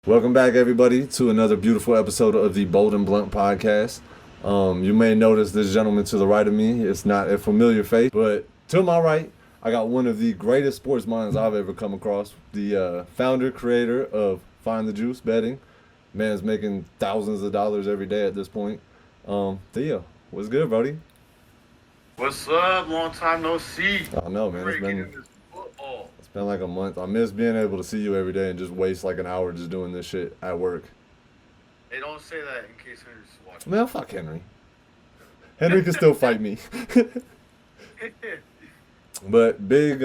Welcome back, everybody, to another beautiful episode of the Bold and Blunt podcast. You may notice this gentleman to the right of me. It's not a familiar face, but to my right, I got one of the greatest sports minds I've ever come across. The founder, creator of Find the Juice Betting. Man's making thousands of dollars every day at this point. Theo, what's good, buddy? What's up? Long time no see. I know, man. Ready to get into this football. It's been like a month. I miss being able to see you every day and just waste like an hour just doing this shit at work. Hey, don't say that in case Henry's watching. Man, fuck Henry. Henry can still fight me. But big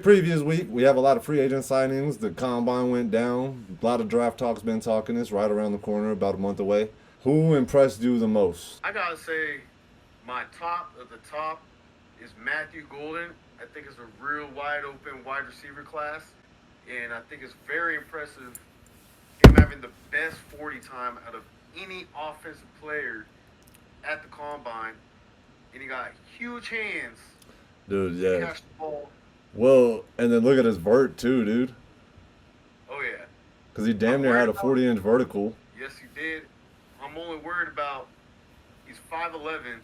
previous week. We have a lot of free agent signings. The combine went down. A lot of draft talks been talking. It's right around the corner, about a month away. Who impressed you the most? I gotta say, my top of the top is Matthew Golden. I think it's a real wide open wide receiver class, and I think it's very impressive him having the best 40 time out of any offensive player at the combine, and he got huge hands Dude, to yeah. catch the ball. Well, and then look at his vert too, dude. Oh yeah. Because he damn I'm near had worried a about 40-inch vertical. Yes, he did. I'm only worried about he's 5'11"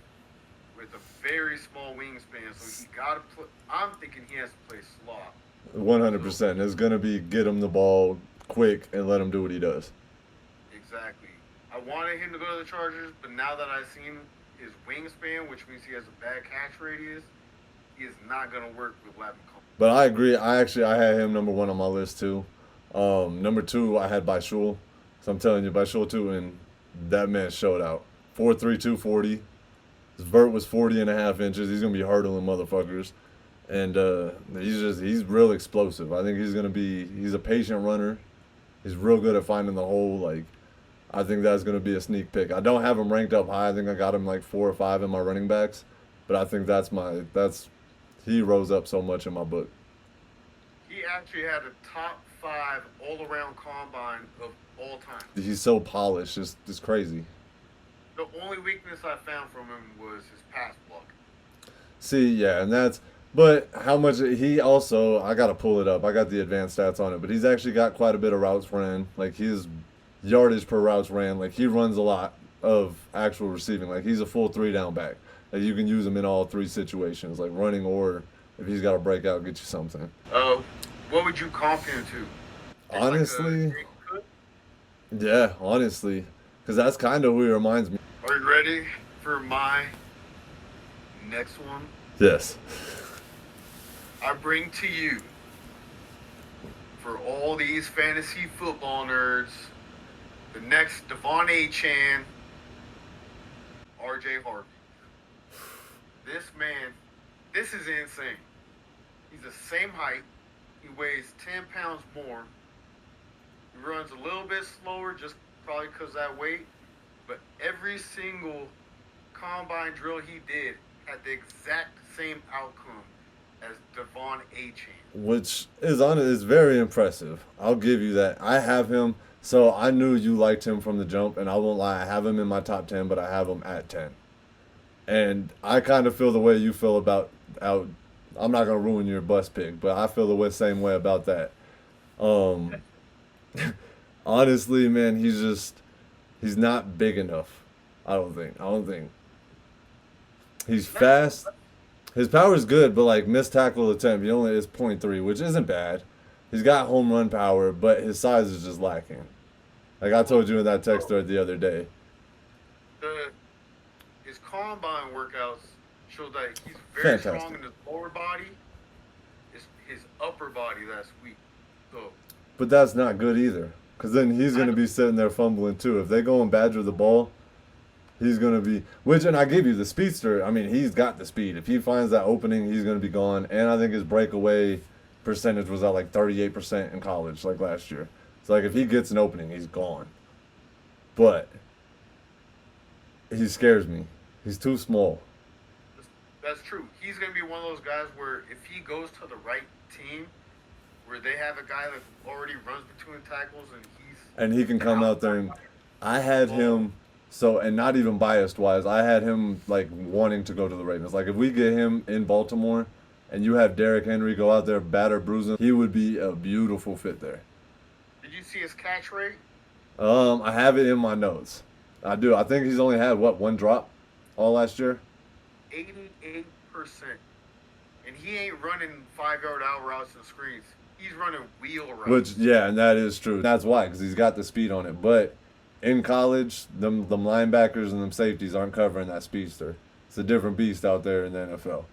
with a very small wingspan, so he got to play. I'm thinking he has to play slot. So 100%. It's going to be get him the ball quick and let him do what he does. exactly, I wanted him to go to the Chargers, but now that I've seen his wingspan, which means he has a bad catch radius, he is not going to work with Lavin Cole. But I agree. I had him number one on my list too. Number two, I had Baishul. So I'm telling you, Baishul too, and that man showed out. 4'3", 240. His vert was 40 and a half inches. He's gonna be hurdling motherfuckers, and he's real explosive. I think he's a patient runner. He's real good at finding the hole. Like I think that's gonna be a sneak pick. I don't have him ranked up high. I think I got him like 4 or 5 in my running backs, but I think that's he rose up so much in my book. He actually had a top five all around combine of all time. He's so polished. It's crazy. The only weakness I found from him was his pass block. See, yeah, and that's. But how much he also, I gotta pull it up. I got the advanced stats on it, but he's actually got quite a bit of routes ran. Like his yardage per routes ran. Like he runs a lot of actual receiving. Like he's a full three down back. Like you can use him in all three situations, like running or if he's got to break out, get you something. Uh, what would you comp him to? Like a Honestly, yeah, honestly, because that's kind of who he reminds me. Are you ready for my next one? Yes. I bring to you for all these fantasy football nerds the next Devon A. Chan, RJ Harvey. This man, this is insane. He's the same height. He weighs 10 pounds more. He runs a little bit slower, just probably because of that weight. But every single combine drill he did had the exact same outcome as Devon Achan. Which is very impressive. I'll give you that. I have him, so I knew you liked him from the jump, and I won't lie, I have him in my top 10, but I have him at 10. And I kind of feel the way you feel about out. I'm not gonna ruin your bus pick, but I feel same way about that. Um, Honestly, man, he's not big enough. I don't think he's Let's, fast. His power is good, but like missed tackle attempt, he only is point 0.3, which isn't bad. He's got home run power, but his size is just lacking. Like I told you in that text thread the other day. the his combine workouts show that he's very strong Fantastic. in his lower body. It's his upper body that's weak. So But that's not good either. Because then he's I going to know be sitting there fumbling too. If they go and badger the ball, he's going to be. Which, and I give you the speedster. I mean, he's got the speed. If he finds that opening, he's going to be gone. And I think his breakaway percentage was at like 38% in college, like last year. So, like, if he gets an opening, he's gone. But he scares me. He's too small. that's true. He's gonna be one of those guys where if he goes to the right team, where they have a guy that already runs between tackles and he's And he can an come out there outside and guy. I had Oh, him so and not even biased wise, I had him like wanting to go to the Ravens. Like if we get him in Baltimore and you have Derrick Henry go out there batter bruising, he would be a beautiful fit there. did Did you see his catch rate? I have it in my notes. I do. I think he's only had what, one drop all last year. 88%. And he ain't running 5 yard out routes and screens. He's running wheel routes. Which, yeah, and that is true. That's why, because he's got the speed on it. But in college, them linebackers and them safeties aren't covering that speedster. It's a different beast out there in the NFL.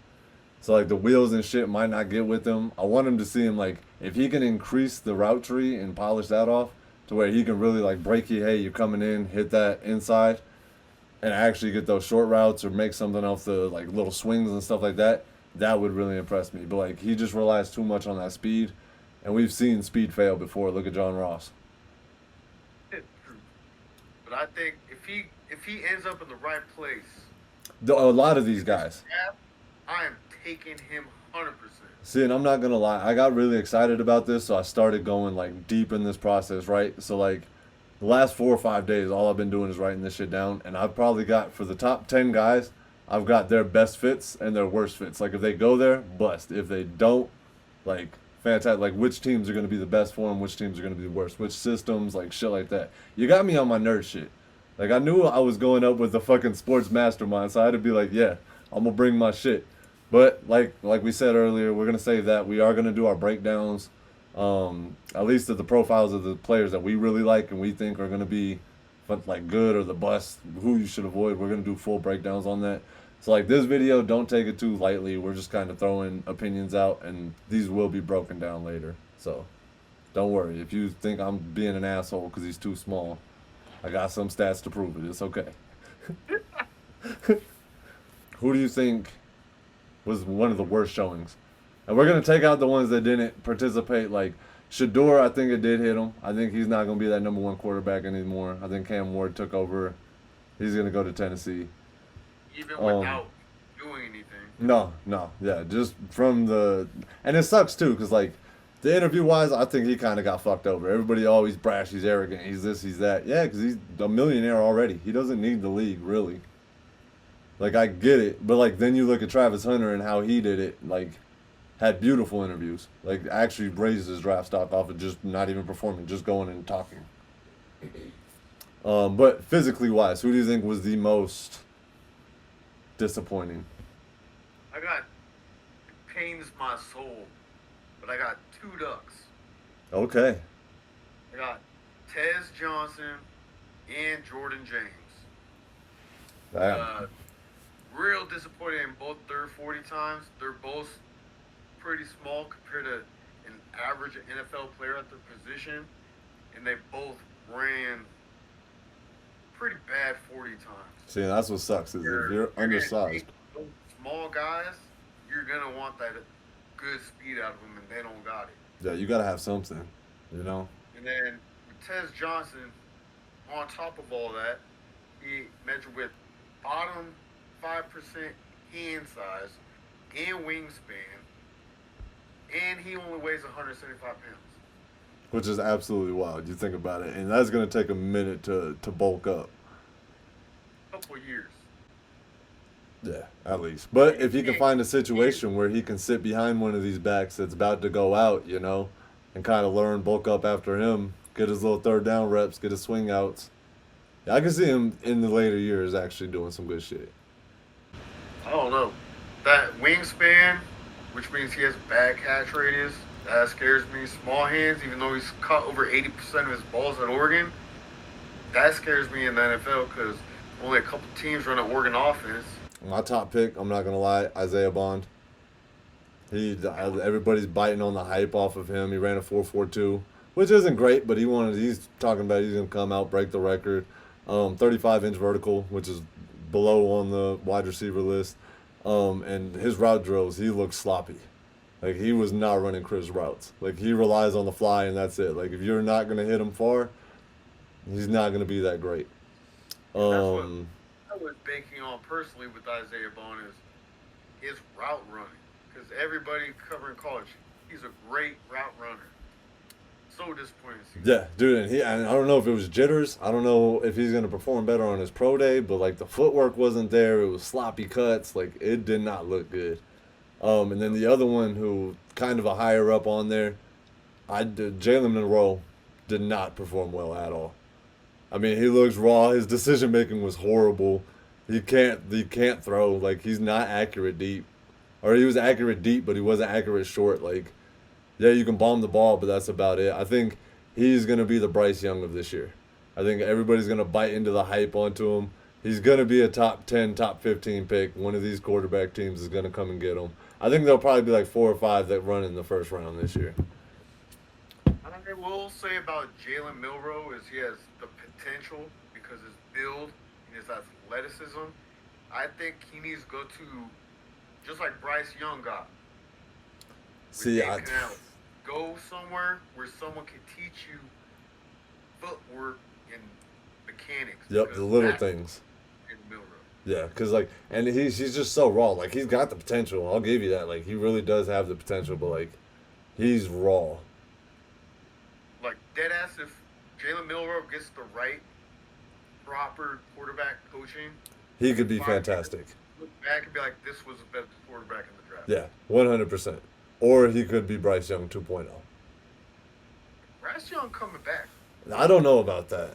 So like the wheels and shit might not get with him. I want him to see him like if he can increase the route tree and polish that off to where he can really like break you. Hey, you're coming in, hit that inside, and actually get those short routes or make something off the like little swings and stuff like that. That would really impress me. But like he just relies too much on that speed, and we've seen speed fail before. Look at John Ross. It's true. But I think if he ends up in the right place, A lot of these guys. I am taking him 100%. See, and I'm not gonna lie, I got really excited about this, so I started going like deep in this process, right? So like the last 4 or 5 days, all I've been doing is writing this shit down, and I've probably got for the top 10 guys, I've got their best fits and their worst fits. Like if they go there, bust. If they don't, like fantastic. Like which teams are gonna be the best for them, which teams are gonna be the worst, which systems, like shit like that. You got me on my nerd shit. Like I knew I was going up with the fucking sports mastermind, so I had to be like, yeah, I'm gonna bring my shit. But like we said earlier, we're gonna save that. We are gonna do our breakdowns, at least of the profiles of the players that we really like and we think are gonna be, like good or the bust, who you should avoid. We're gonna do full breakdowns on that. So like this video, don't take it too lightly. We're just kind of throwing opinions out, and these will be broken down later. So don't worry if you think I'm being an asshole because he's too small. I got some stats to prove it. It's okay. Who do you think was one of the worst showings? And we're gonna take out the ones that didn't participate. Like Shador, I think it did hit him. I think he's not gonna be that number one quarterback anymore. I think Cam Ward took over. He's gonna go to Tennessee. Even without doing anything. No, yeah, just from the, and it sucks too, cause like the interview wise, I think he kind of got fucked over. Everybody always brash, he's arrogant, he's this, he's that. Yeah, cause he's a millionaire already. He doesn't need the league really. Like I get it, but like then you look at Travis Hunter and how he did it. Like had beautiful interviews. Like actually raised his draft stock off of just not even performing, just going and talking. But physically wise, who do you think was the most disappointing? I got, it pains my soul, but I got two ducks. Okay. I got Tez Johnson and Jordan James. Damn. Real disappointed in both their 40 times. They're both pretty small compared to an average NFL player at their position, and they both ran pretty bad 40 times. See, that's what sucks is if you're undersized. Those small guys, you're gonna want that good speed out of them, and they don't got it. Yeah, you gotta have something, you know. And then with Tez Johnson, on top of all that, he measured with bottom 5% hand size and wingspan, and he only weighs 175 pounds. Which is absolutely wild. You think about it, and that's gonna take a minute to bulk up. Couple of years. Yeah, at least. But if he can find a situation where he can sit behind one of these backs that's about to go out, you know, and kind of learn, bulk up after him, get his little third down reps, get his swing outs. Yeah, I can see him in the later years actually doing some good shit. I don't know. That wingspan, which means he has bad catch radius, that scares me. Small hands, even though he's caught over 80% of his balls at Oregon, that scares me in the NFL because only a couple teams run an Oregon offense. My top pick, I'm not gonna lie, Isaiah Bond. Everybody's biting on the hype off of him. He ran a 4.42, which isn't great, but he's talking about he's gonna come out, break the record. 35-inch vertical, which is below on the wide receiver list. And his route drills, he looks sloppy. Like he was not running crisp routes. Like he relies on the fly and that's it. Like if you're not gonna hit him far, he's not gonna be that great. That's what I was banking on personally with Isaiah Bond is his route running. Because everybody covering college, he's a great route runner. So disappointed to see. Yeah, dude, and I don't know if it was jitters. I don't know if he's gonna perform better on his pro day, but like the footwork wasn't there. It was sloppy cuts. Like it did not look good. And then the other one who kind of a higher up on there, I did Jalen Monroe. did not perform well at all. I mean, he looks raw. His decision making was horrible. He can't throw. Like, he's not accurate deep, or he was accurate deep, but he wasn't accurate short. Like, yeah, you can bomb the ball, but that's about it. I think he's gonna be the Bryce Young of this year. I think everybody's gonna bite into the hype onto him. He's gonna be a top 10, top 15 pick. One of these quarterback teams is gonna come and get him. I think there'll probably be like 4 or 5 that run in the first round this year. I will say about Jalen Milroe is he has the potential because his build and his athleticism. I think he needs to go to just like Bryce Young got. See, Dave Canales. Go somewhere where someone can teach you footwork and mechanics. yep, the little things. In Milroe. Yeah, cause like, and he's just so raw. Like, he's got the potential. I'll give you that. Like, he really does have the potential, but like, he's raw. Like dead ass, if Jalen Milroe gets the right, proper quarterback coaching, He could be 5 years, fantastic. look back and be like, this was the best quarterback in the draft. Yeah, 100%. Or he could be Bryce Young 2.0. Bryce Young coming back. I don't know about that.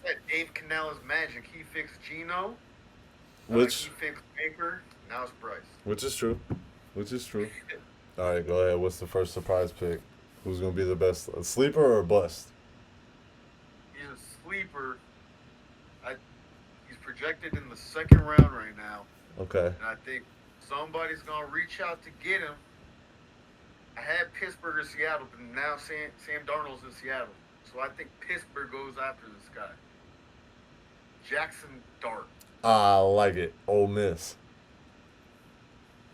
That Dave Canales magic. He fixed Geno. Which He fixed Baker. Now it's Bryce. which is true. Which is true. All right, go ahead. What's the first surprise pick? Who's gonna be the best? A sleeper or a bust? He's a sleeper. He's projected in the second round right now, Okay. and I think somebody's gonna reach out to get him. I had Pittsburgh or Seattle, but now Sam Darnold's in Seattle, so I think Pittsburgh goes after this guy. Jackson Dart. I like it. Ole Miss.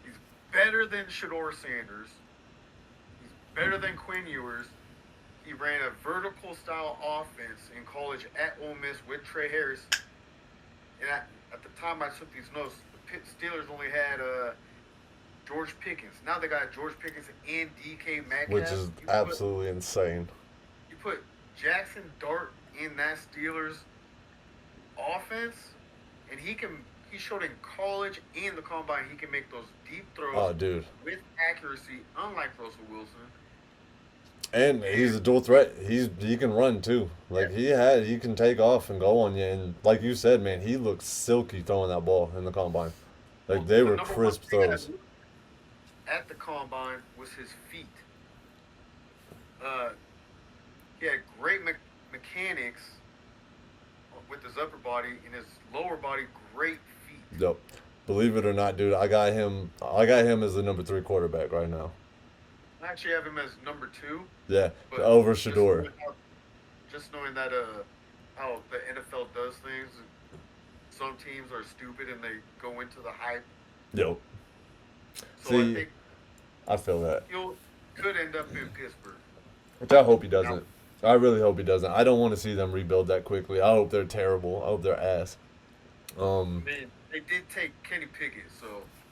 He's better than Shador Sanders. He's better than Quinn Ewers. He ran a vertical style offense in college at Ole Miss with Trey Harris. And at the time I took these notes, the Steelers only had George Pickens. Now they got George Pickens and DK Metcalf. Which is absolutely insane. You put Jackson Dart in that Steelers offense, and he showed in college and the combine he can make those deep throws Oh, dude. with accuracy, unlike Russell Wilson. And he's a dual threat. He can run too. Like he can take off and go on you. And like you said, man, he looked silky throwing that ball in the combine. Like they were number crisp one thing throws. at the combine was his feet. He had great mechanics with his upper body, and his lower body great feet. Yep. Believe it or not, dude, I got him as the number 3 quarterback right now. I actually have him as number 2. Yeah, But over Shador. Just knowing that how the NFL does things, some teams are stupid and they go into the hype. Yep. So See, I think I feel that. could end up in Pittsburgh. Which I hope he doesn't. I really hope he doesn't. I don't want to see them rebuild that quickly. I hope they're terrible. I hope they're ass. Man, they did take Kenny Pickett, so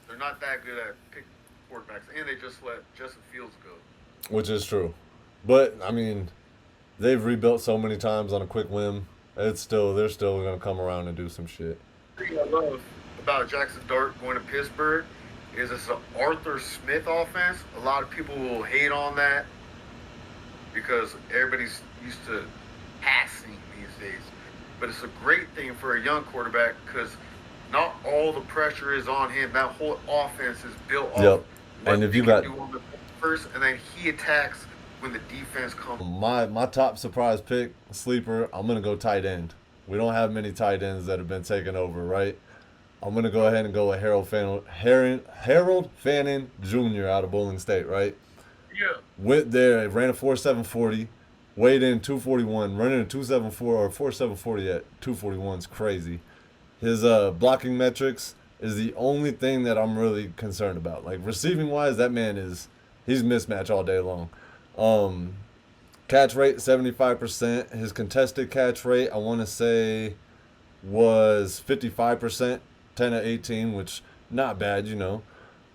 they're not that good at picking quarterbacks, and they just let Justin Fields go. Which is true. But I mean, they've rebuilt so many times on a quick whim. They're still gonna come around and do some shit. The thing I love about Jackson Dart going to Pittsburgh is it's an Arthur Smith offense. A lot of people will hate on that because everybody's used to passing these days. But it's a great thing for a young quarterback because not all the pressure is on him. That whole offense is built off Yep. what And if he you can got do on the first, and then he attacks when the defense comes. my top surprise pick, sleeper, I'm gonna go tight end. We don't have many tight ends that have been taken over, right? I'm gonna go ahead and go with Harold Fannin Jr. out of Bowling State, right? Yeah. Went there, ran a 4.740, weighed in 241, running a 2.74 or 4.740 at 241 is crazy. His blocking metrics is the only thing that I'm really concerned about. Like receiving wise, that man he's mismatch all day long. Catch rate 75%. His contested catch rate I want to say was 55%, 10 of 18, which not bad, you know.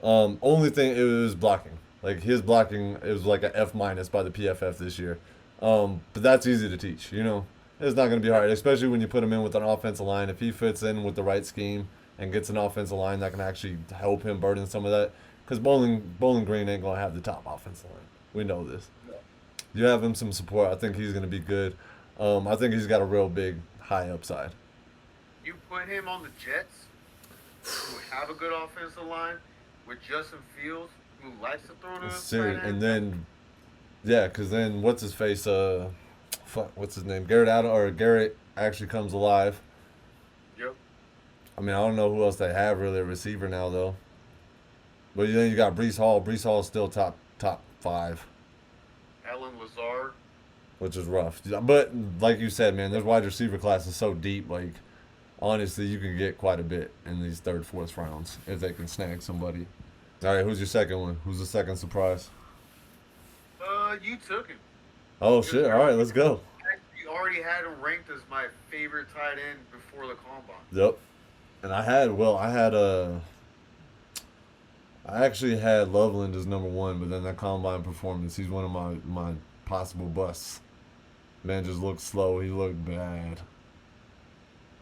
Only thing it was blocking. Like his blocking, it was like a F- by the PFF this year. But that's easy to teach, you know. It's not going to be hard, especially when you put him in with an offensive line. If he fits in with the right scheme and gets an offensive line that can actually help him burden some of that, because Bowling Green ain't going to have the top offensive line. We know this. You have him some support. I think he's going to be good. I think he's got a real big high upside. You put him on the Jets, who have a good offensive line, with Justin Fields, who likes to throw to his tight Serious. end. And then, yeah, because then what's his face? Fuck, what's his name? Garrett actually comes alive. Yep. I mean, I don't know who else they have really a receiver now though. But then you got Brees Hall. Brees Hall is still top five, Alan Lazard. which is rough. But like you said, man, this wide receiver class is so deep. Like honestly, you can get quite a bit in these third, fourth rounds if they can snag somebody. All right, who's your second one? Who's the second surprise? You took him. Oh Because shit! All right, let's go. you already had him ranked as my favorite tight end before the combine. Yep. And I actually had Loveland as number one, but then that combine performance, he's one of my possible busts. Man just looked slow. He looked bad.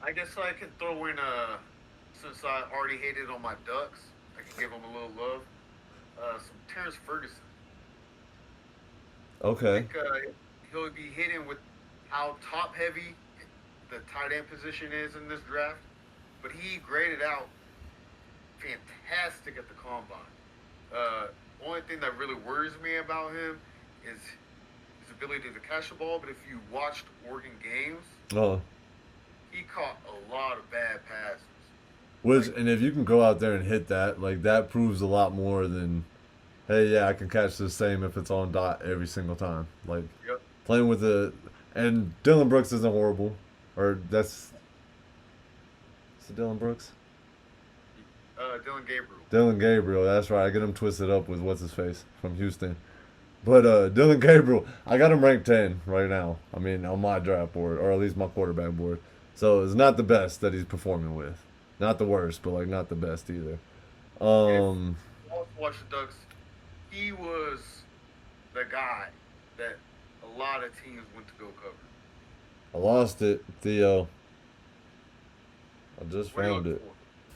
I guess I could throw in since I already hated on my Ducks, I can give him a little love. Some Terrence Ferguson. I Okay. think he'll be hitting with how top heavy the tight end position is in this draft. But he graded out fantastic at the combine. Only thing that really worries me about him is his ability to catch the ball. But if you watched Oregon games, Oh. he caught a lot of bad passes. Which Like, and if you can go out there and hit that, like that proves a lot more than, hey, yeah, I can catch the same if it's on dot every single time. Like yep, playing with the and Dylan Brooks isn't horrible, or that's is it Dylan Brooks? Dylan Gabriel. Dylan Gabriel, that's right. I get him twisted up with what's his face from Houston. But Dylan Gabriel, I got him ranked 10 right now. I mean, on my draft board, or at least my quarterback board. So it's not the best that he's performing with. Not the worst, but like not the best either. And if Um, you also watch the Ducks, he was the guy that a lot of teams went to go cover. I lost it, Theo. I just What are you found looking it. for?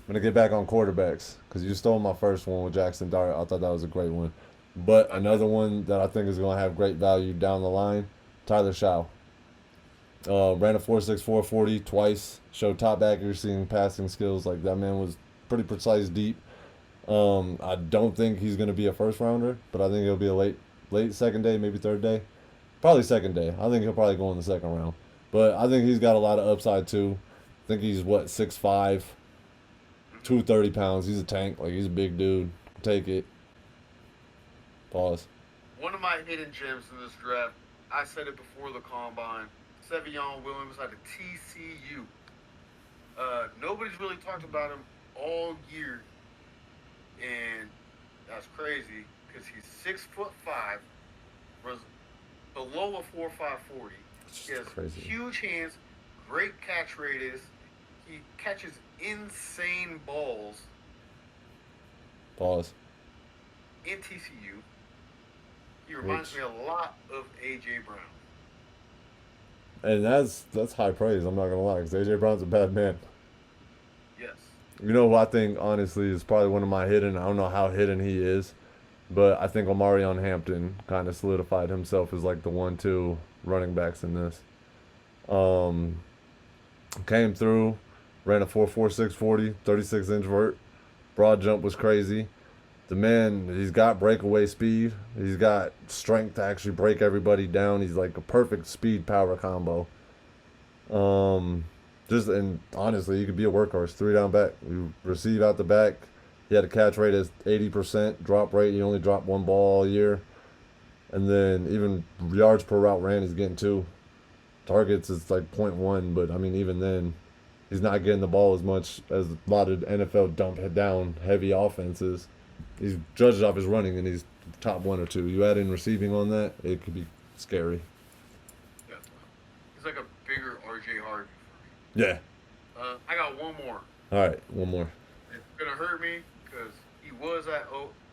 I'm gonna get back on quarterbacks because you stole my first one with Jackson Dart. I thought that was a great one, but Okay. another one that I think is gonna have great value down the line, Tyler Shaw. Ran a 4.64 40 twice. Showed top accuracy and passing skills. Like that man was pretty precise deep. I don't think he's gonna be a first rounder, but I think he'll be a late second day, maybe third day, probably second day. I think he'll probably go in the second round. But I think he's got a lot of upside too. I think he's what 6'5", Mhm. 230 pounds. He's a tank. Like he's a big dude. Take it. Pause. One of my hidden gems in this draft, I said it before the combine. Sevion Williams out of TCU. Nobody's really talked about him all year, and that's crazy because he's 6'5", runs below a 4.5 40. It's He just has crazy. huge hands, great catch radius. He catches insane balls Pause. in TCU. He reminds Which me a lot of AJ Brown. and that's high praise. I'm not gonna lie, because AJ Brown's a bad man. Yes. You know who I think honestly is probably one of my hidden. I don't know how hidden he is, but I think Omarion Hampton kind of solidified himself as like the 1-2 running backs in this. Um, Came through, ran a 4.46 40, 36-inch vert. Broad jump was crazy. The man, he's got breakaway speed. He's got strength to actually break everybody down. He's like a perfect speed power combo. Um, just and honestly, he could be a workhorse, three down back. You receive out the back. He had a catch rate of 80%. Drop rate, he only dropped one ball all year. And then even yards per route ran, he's getting two. Targets is like point 0.1, but I mean even then, he's not getting the ball as much as a lot of NFL dump head down heavy offenses. He's judged off his running, and he's top one or two. You add in receiving on that, it could be scary. Yeah. He's like a bigger RJ Harvey. Yeah. I got one more. All right, one more. It's gonna hurt me because he was at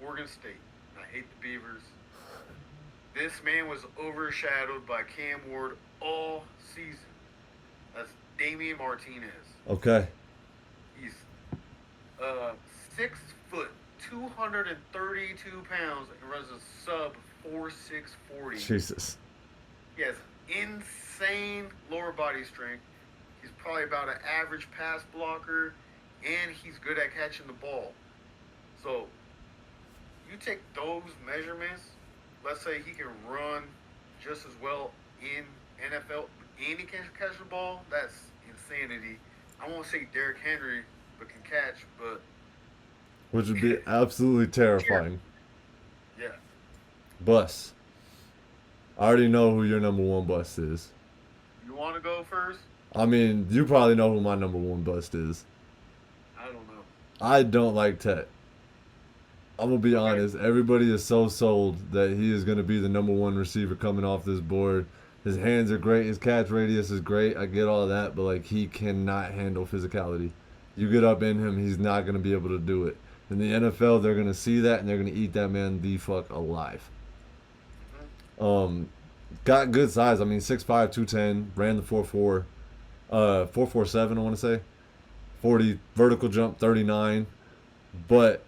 Oregon State. I hate the Beavers. This man was overshadowed by Cam Ward all season. That's Damian Martinez. Okay. He's 6 foot, 232 pounds, and runs a sub 4.6 40. Jesus. He has insane lower body strength. He's probably about an average pass blocker, and he's good at catching the ball. So you take those measurements. Let's say he can run just as well in NFL, and he can catch the ball. That's insanity. I won't say Derrick Henry, but can catch. But Which would be absolutely terrifying. yeah, Bus. I already know who your number one bust is. you want to go first? I mean, you probably know who my number one bust is. I don't know. I don't like Tet. I'm gonna be Okay. honest. Everybody is so sold that he is gonna be the number one receiver coming off this board. His hands are great. His catch radius is great. I get all that, but like he cannot handle physicality. You get up in him, he's not gonna be able to do it. In the NFL, they're gonna see that and they're gonna eat that man the fuck alive. Hmm. Got good size. I mean, 6'5", 210. Ran the 4.4, 4.47. I want to say 40 vertical jump, 39. But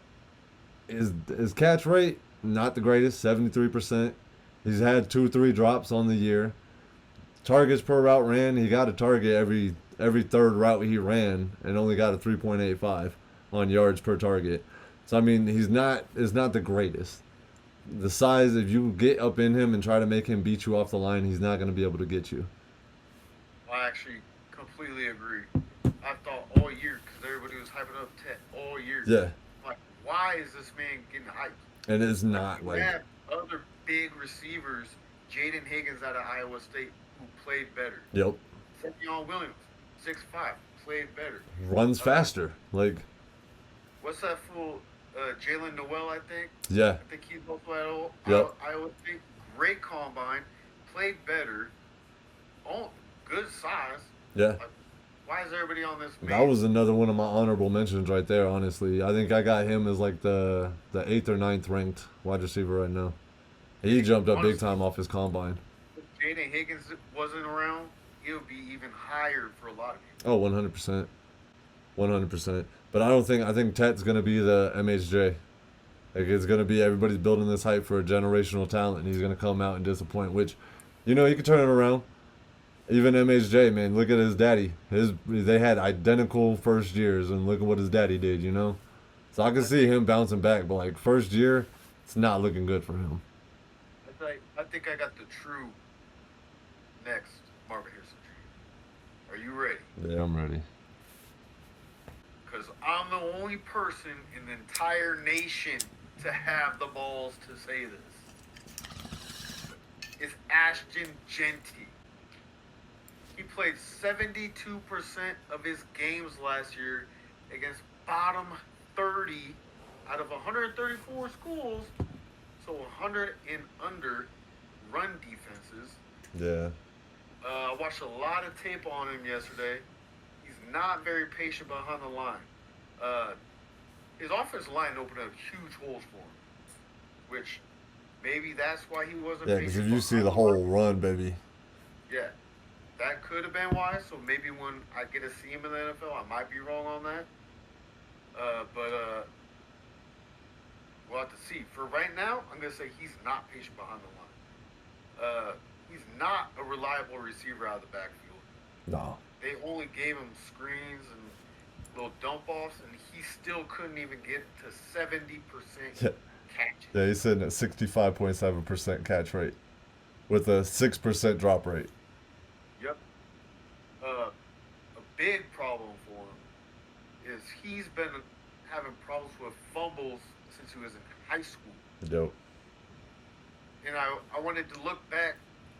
his catch rate not the greatest, 73%. He's had 2-3 drops on the year. Targets per route ran, he got a target every third route he ran, and only got a 3.85 on yards per target. So I mean, is not the greatest. The size, if you get up in him and try to make him beat you off the line, he's not going to be able to get you. I actually completely agree. I thought all year because everybody was hyping up Tet all year. Yeah, Like, why is this man getting hyped? and it's Like not you like have other big receivers, Jaden Higgins out of Iowa State, who played better. yep, Sevion Williams, 6'5", played better. runs faster. Like What's that fool? Jalen Noel, I think. yeah, I think he's also at yep, Iowa State. Great combine, played better. Oh, good size. yeah. Like, why is everybody on this That man? was another one of my honorable mentions right there. Honestly, I think I got him as like the eighth or ninth ranked wide receiver right now. He jumped up big Honestly, time off his combine. if Jaden Higgins wasn't around, he would be even higher for a lot of people. Oh, 100%, 100%. But I think Tet's gonna be the MHJ. Like it's gonna be everybody's building this hype for a generational talent, and he's gonna come out and disappoint. Which, he can turn it around. Even MHJ, man, look at his daddy. They had identical first years, and look at what his daddy did. So I can I see think him bouncing back, but like first year, it's not looking good for him. I think I got the true next Marvin Harrison Jr. Are you ready? Yeah, I'm ready. Because I'm the only person in the entire nation to have the balls to say this. It's Ashton Jeanty. He played 72% of his games last year against bottom 30 out of 134 schools, so 100 and under run defenses. Yeah, I watched a lot of tape on him yesterday. He's not very patient behind the line. Uh, his offensive line opened up huge holes for him, which maybe that's why he wasn't yeah. Because patient if you see behind the the whole line. run, baby. Yeah, that could have been why. So maybe when I get to see him in the NFL, I might be wrong on that. But we'll have to see. For right now, I'm gonna say he's not patient behind the line. He's not a reliable receiver out of the backfield. No. They only gave him screens and little dump offs, and he still couldn't even get to 70% Yeah, catches. yeah. He's sitting at 65.7% catch rate with a 6% drop rate. Yep. A big problem for him is he's been having problems with fumbles since he was in high school. Dope. And I wanted to look back.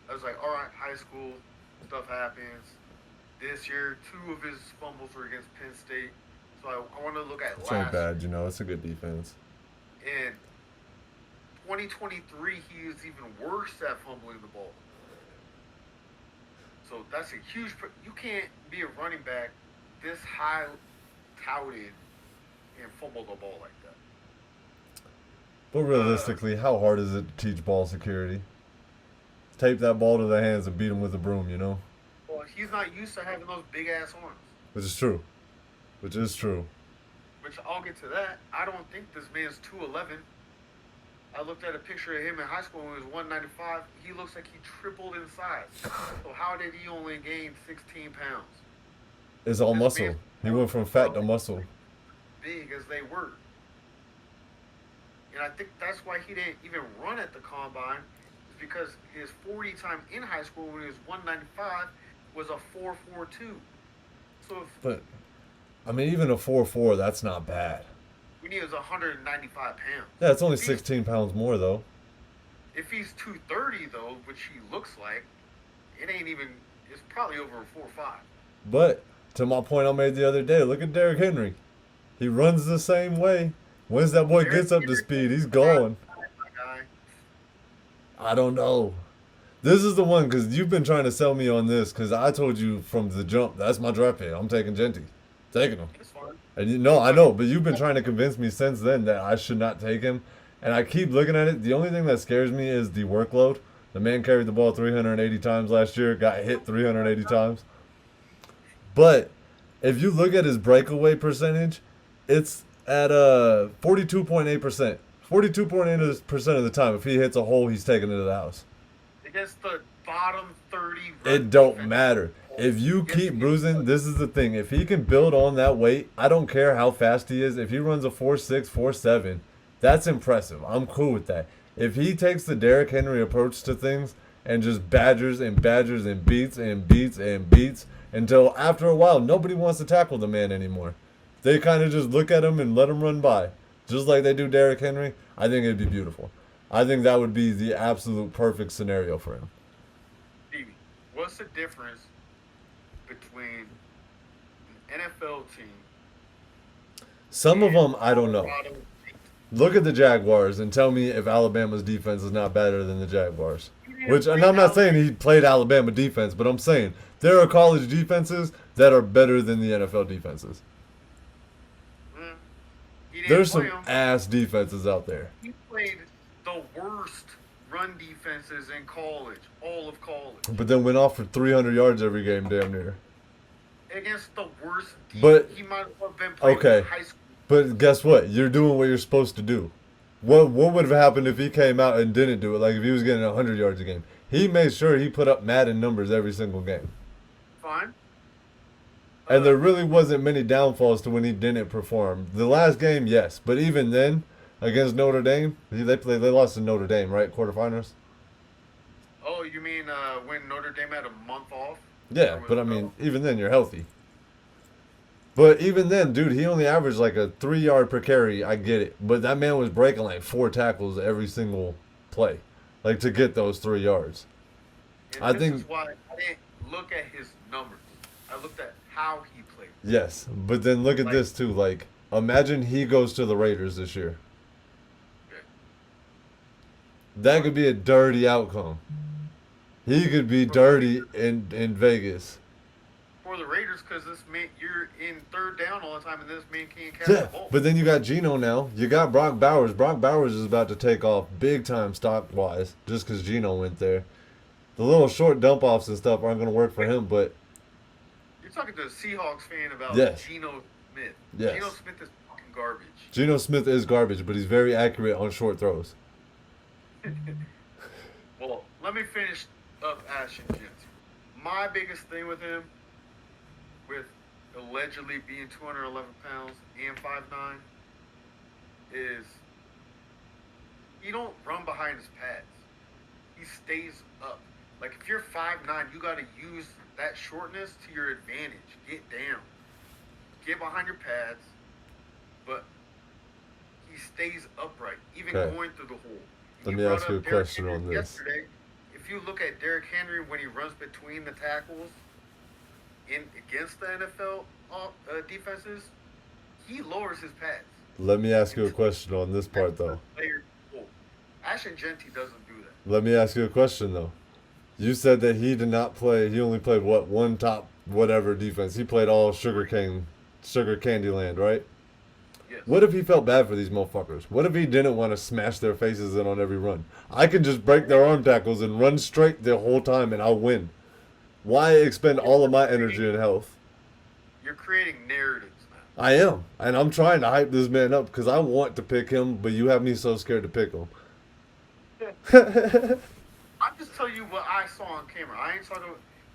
I was like, all right, high school stuff happens. This year, 2 of his fumbles were against Penn State. So I want to look at Which ain't last bad, It's a good defense. year. In 2023, he was even worse at fumbling the ball. So that's a huge. You can't be a running back this high touted and fumble the ball like that. But realistically, how hard is it to teach ball security? Tape that ball to the hands and beat them with a broom. Well, he's not used to having those big ass arms. Which is true. Which is true. Which I'll get to that. I don't think this man's 211. I looked at a picture of him in high school when he was 195. He looks like he tripled in size. So how did he only gain 16 pounds? It's all This muscle. man's He went from fat to muscle. big as they were. And I think that's why he didn't even run at the combine, is because his 40 time in high school when he was 195 was a 4.42. So if But I mean, even a 4.4, that's not bad. when he was 195 pounds, Yeah, it's only if he's, 16 pounds more though. if he's 230 though, which he looks like, it ain't even. It's probably over a 4.5. But to my point I made the other day, look at Derrick Henry. He runs the same way. Once that boy gets up to speed, he's going. My guy. I don't know. This is the one because you've been trying to sell me on this because I told you from the jump that's my draft pick. I'm taking Jeanty, taking him. It's fine. And you know I know, but you've been trying to convince me since then that I should not take him. And I keep looking at it. The only thing that scares me is the workload. The man carried the ball 380 times last year, got hit 380 times. But if you look at his breakaway percentage, it's at 42.8%. 42.8% of the time, if he hits a hole, he's taking it to the house. Against the bottom 30. It don't matter. If you keep bruising, this is the thing. If he can build on that weight, I don't care how fast he is. If he runs a 4.6, 4.7, that's impressive. I'm cool with that. If he takes the Derrick Henry approach to things and just badgers and badgers and beats and beats and beats until after a while, nobody wants to tackle the man anymore. They kind of just look at him and let him run by. Just like they do Derrick Henry, I think it'd be beautiful. I think that would be the absolute perfect scenario for him. Stevie, what's the difference between an NFL team Some of and them, I don't know. Colorado? Look at the Jaguars and tell me if Alabama's defense is not better than the Jaguars. You didn't Which, and play I'm not saying Alabama. he played Alabama defense, but I'm saying there are college defenses that are better than the NFL defenses. Mm. He didn't There's play some 'em. ass defenses out there. He played the worst run defenses in college, all of college, But then went off for 300 yards every game, damn near. against the worst defense. But- He might have been playing okay. in high school. But guess what? You're doing what you're supposed to do. What would have happened if he came out and didn't do it? Like if he was getting 100 yards a game. He made sure he put up Madden numbers every single game. Fine. And there really wasn't many downfalls to when he didn't perform. The last game, yes. But even then, against Notre Dame, they lost to Notre Dame, right? Quarterfinals? Oh, you mean when Notre Dame had a month off? Yeah, Or was but I it- mean, even then, you're healthy. But even then, dude, he only averaged like a 3 yard per carry. I get it. But that man was breaking like 4 tackles every single play. Like to get those 3 yards. And I this think- is why I didn't look at his numbers. I looked at how he played. Yes. But then look at Like- this too. Like, imagine he goes to the Raiders this year. Okay. That could be a dirty outcome. He could be dirty in Vegas. For the Raiders, because this man, you're in third down all the time, and this man can't catch Yeah, the ball. but then you got Geno now. You got Brock Bowers. Brock Bowers is about to take off big time stock wise just because Geno went there. The little short dump offs and stuff aren't going to work for him, but You're talking to a Seahawks fan about Yes. Geno Smith. Yes. Geno Smith is fucking garbage. Geno Smith is garbage, but he's very accurate on short throws. Well, let me finish up Ashton Jeanty. My biggest thing with him, with allegedly being 211 pounds and 5'9", is he don't run behind his pads. He stays up. Like if you're 5'9", you got to use that shortness to your advantage. Get down. Get behind your pads, but he stays upright, even Okay. going through the hole. Let You me brought ask you up a Derrick question Henry on this. Yesterday, if you look at Derrick Henry when he runs between the tackles in against the NFL defenses, he lowers his pads. Let me ask you a question on this part, though. Ashton Jeanty doesn't do that. Let me ask you a question, though. You said that he did not play, he only played, what, one top whatever defense. He played all sugar candy land, right? Yes. What if he felt bad for these motherfuckers? What if he didn't want to smash their faces in on every run? I can just break their arm tackles and run straight the whole time and I'll win. Why expend all of my energy and health? You're creating narratives now. I am. And I'm trying to hype this man up because I want to pick him, but you have me so scared to pick him. I'm just telling you what I saw on camera. I ain't talking.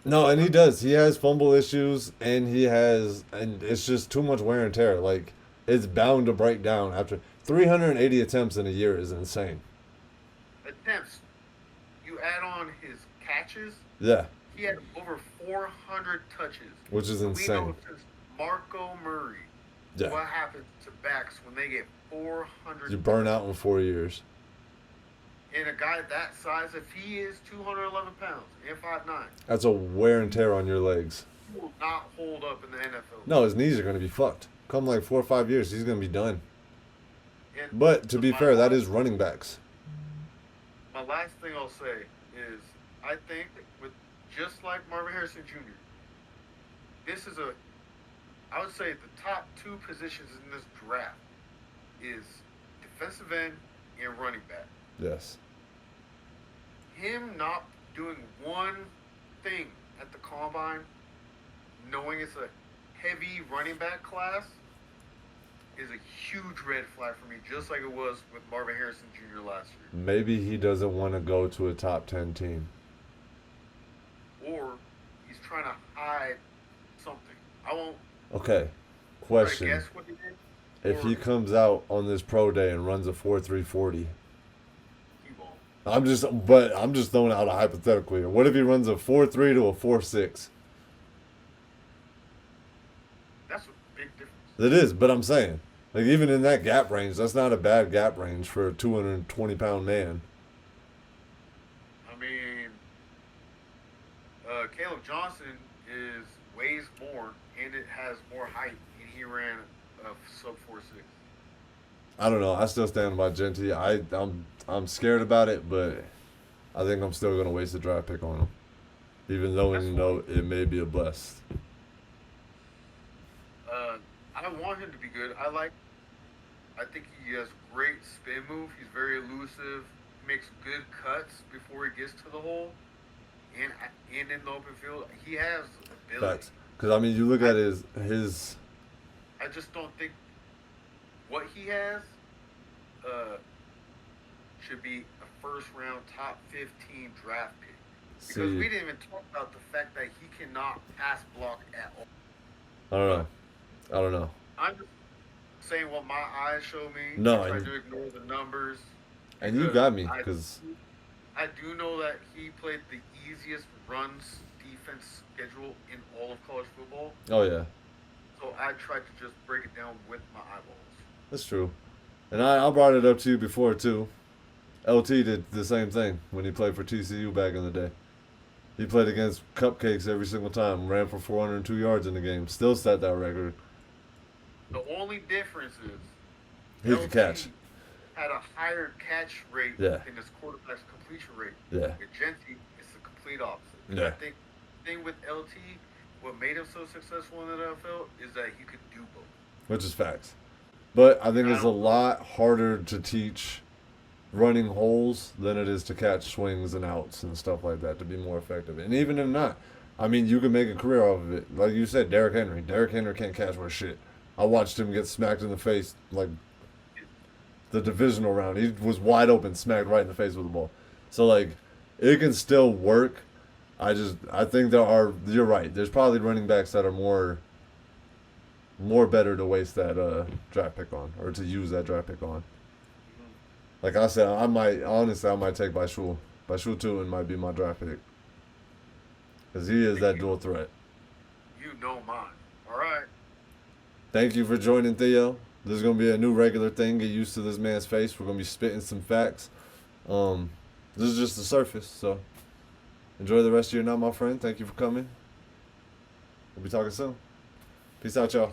No, and he does. He has fumble issues, and it's just too much wear and tear. Like, it's bound to break down after 380 attempts in a year is insane. Attempts. You add on his catches. Yeah, He had over 400 touches. which is We know insane. since Marco Murray, Yeah, what happens to backs when they get 400? you burn out in 4 years. And a guy that size, if he is 211 pounds and 5'9", That's a wear and tear on your legs. he will not hold up in the NFL. No, his knees are going to be fucked. Come like 4 or 5 years, he's going to be done. And But to be my fair, that last- is running backs. My last thing I'll say is I think with just like Marvin Harrison Jr., this is I would say the top two positions in this draft is defensive end and running back. Yes. Him not doing one thing at the combine, knowing it's a heavy running back class, is a huge red flag for me, just like it was with Marvin Harrison Jr. last year. Maybe he doesn't want to go to a top 10 team. Or he's trying to hide something. I won't Okay. try to Question. guess what he did. If or he comes out on this pro day and runs a 4.340, he won't. I'm just throwing out a hypothetical here. What if he runs a 4.3 to a 4.6? That's a big difference. It is, but I'm saying, like, even in that gap range, that's not a bad gap range for a 220-pound man. I mean, Caleb Johnson weighs more and it has more height, and he ran a sub 4.6. I don't know. I still stand by Jeanty. I'm scared about it, but I think I'm still gonna waste a draft pick on him, even though it may be a bust. I want him to be good. I think he has great spin move. He's very elusive. He makes good cuts before he gets to the hole. And in the open field, he has ability. Facts. Because I mean, you look at his I just don't think what he has should be a first round top 15 draft pick. Because we didn't even talk about the fact that he cannot pass block at all. I don't know. I'm just saying what my eyes show me. No, I try and- to ignore the numbers. And you because got me, because I do know that he played the easiest runs defense schedule in all of college football. oh yeah, So I tried to just break it down with my eyeballs. that's true. And I brought it up to you before too. LT did the same thing when he played for TCU back in the day. He played against cupcakes every single time, ran for 402 yards in the game, still set that record. The only difference is He could catch. had a higher catch rate Yeah. than his quarterback's completion rate. Yeah. With Jeanty, it's the complete opposite. Yeah. I think the thing with LT, what made him so successful in the NFL is that he could do both. Which is facts. But I think it's a lot harder to teach running holes than it is to catch swings and outs and stuff like that to be more effective. And even if not, I mean, you can make a career off of it. Like you said, Derrick Henry. Derrick Henry can't catch worth shit. I watched him get smacked in the face, like, the divisional round. He was wide open, smacked right in the face with the ball. So, like, it can still work. I think you're right. There's probably running backs that are more better to waste that draft pick on, or to use that draft pick on. Like I said, I might take Bashul. Bashul Tootin might be my draft pick. Because he is that dual threat. You know mine. All right. Thank you for joining, Theo. This is going to be a new regular thing. Get used to this man's face. We're going to be spitting some facts. This is just the surface, so enjoy the rest of your night, my friend. Thank you for coming. We'll be talking soon. Peace out, y'all.